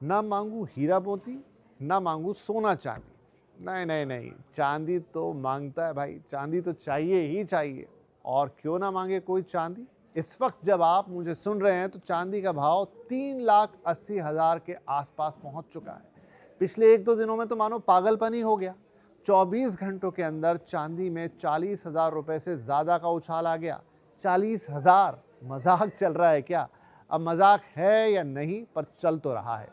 ना मांगू हीरा मोती, ना मांगू सोना चांदी। नहीं नहीं नहीं, चांदी तो मांगता है भाई, चांदी तो चाहिए ही चाहिए। और क्यों ना मांगे कोई चांदी। इस वक्त जब आप मुझे सुन रहे हैं तो चांदी का भाव 3,80,000 के आसपास पहुंच चुका है। पिछले एक दो दिनों में तो मानो पागलपन ही हो गया। 24 घंटों के अंदर चांदी में 40,000 रुपए से ज्यादा का उछाल आ गया। 40,000! मजाक चल रहा है क्या? अब मजाक है या नहीं, पर चल तो रहा है।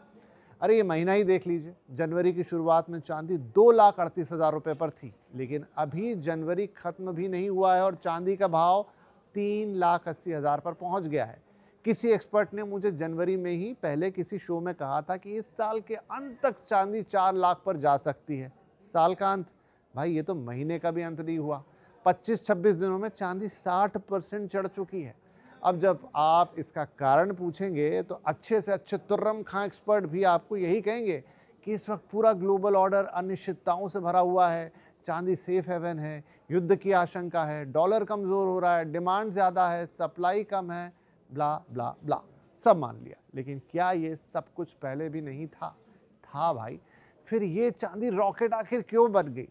अरे ये महीना ही देख लीजिए, जनवरी की शुरुआत में चांदी 2,38,000 रुपए पर थी, लेकिन अभी जनवरी खत्म भी नहीं हुआ है और चांदी का भाव 3,80,000 पर पहुंच गया है। किसी एक्सपर्ट ने मुझे जनवरी में ही पहले किसी शो में कहा था कि इस साल के अंत तक चांदी 4 लाख पर जा सकती है। साल का अंत? भाई ये तो महीने का भी अंत नहीं हुआ। 25-26 दिनों में चांदी 60% चढ़ चुकी है। अब जब आप इसका कारण पूछेंगे तो अच्छे से अच्छे तुर्रम खां एक्सपर्ट भी आपको यही कहेंगे कि इस वक्त पूरा ग्लोबल ऑर्डर अनिश्चितताओं से भरा हुआ है, चांदी सेफ हेवन है, युद्ध की आशंका है, डॉलर कमज़ोर हो रहा है, डिमांड ज़्यादा है, सप्लाई कम है, ब्ला ब्ला ब्ला। सब मान लिया, लेकिन क्या ये सब कुछ पहले भी नहीं था? था भाई। फिर ये चांदी रॉकेट आखिर क्यों बन गई?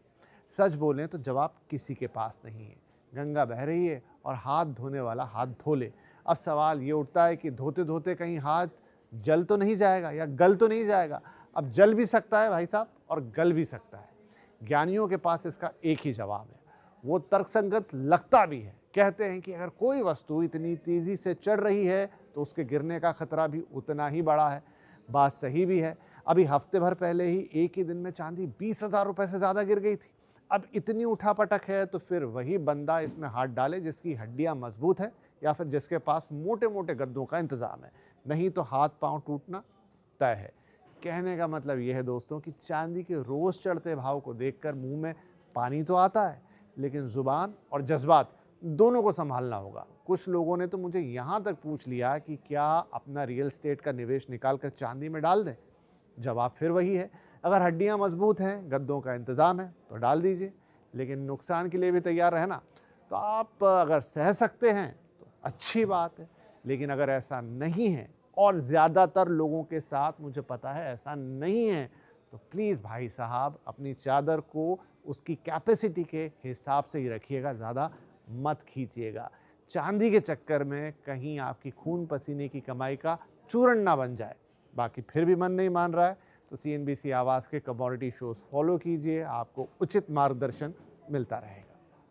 सच बोलें तो जवाब किसी के पास नहीं है। गंगा बह रही है और हाथ धोने वाला हाथ धो ले। अब सवाल ये उठता है कि धोते धोते कहीं हाथ जल तो नहीं जाएगा या गल तो नहीं जाएगा? अब जल भी सकता है भाई साहब और गल भी सकता है। ज्ञानियों के पास इसका एक ही जवाब है, वो तर्कसंगत लगता भी है। कहते हैं कि अगर कोई वस्तु इतनी तेजी से चढ़ रही है तो उसके गिरने का खतरा भी उतना ही बड़ा है। बात सही भी है। अभी हफ्ते भर पहले ही एक ही दिन में चांदी 20,000 रुपए से ज्यादा गिर गई थी। अब इतनी उठापटक है तो फिर वही बंदा इसमें हाथ डाले जिसकी हड्डियां मजबूत है या फिर जिसके पास मोटे मोटे गद्दों का इंतजाम है। नहीं तो हाथ पांव टूटना तय है। कहने का मतलब यह है दोस्तों कि चांदी के रोज चढ़ते भाव को देखकर मुंह में पानी तो आता है, लेकिन जुबान और जज्बात दोनों को संभालना होगा। कुछ लोगों ने तो मुझे यहां तक पूछ लिया कि क्या अपना रियल एस्टेट का निवेश निकालकर चांदी में डाल दें। जवाब फिर वही है, अगर हड्डियां मजबूत हैं, गद्दों का इंतजाम है तो डाल दीजिए, लेकिन नुकसान के लिए भी तैयार रहना। तो आप अगर सह सकते हैं तो अच्छी बात है, लेकिन अगर ऐसा नहीं है, और ज़्यादातर लोगों के साथ मुझे पता है ऐसा नहीं है, तो प्लीज़ भाई साहब अपनी चादर को उसकी कैपेसिटी के हिसाब से ही रखिएगा, ज़्यादा मत खींचिएगा। चांदी के चक्कर में कहीं आपकी खून पसीने की कमाई का चूरण ना बन जाए। बाकी फिर भी मन नहीं मान रहा है तो CNBC आवाज़ के कमोडिटी शोज़ फॉलो कीजिए, आपको उचित मार्गदर्शन मिलता रहेगा।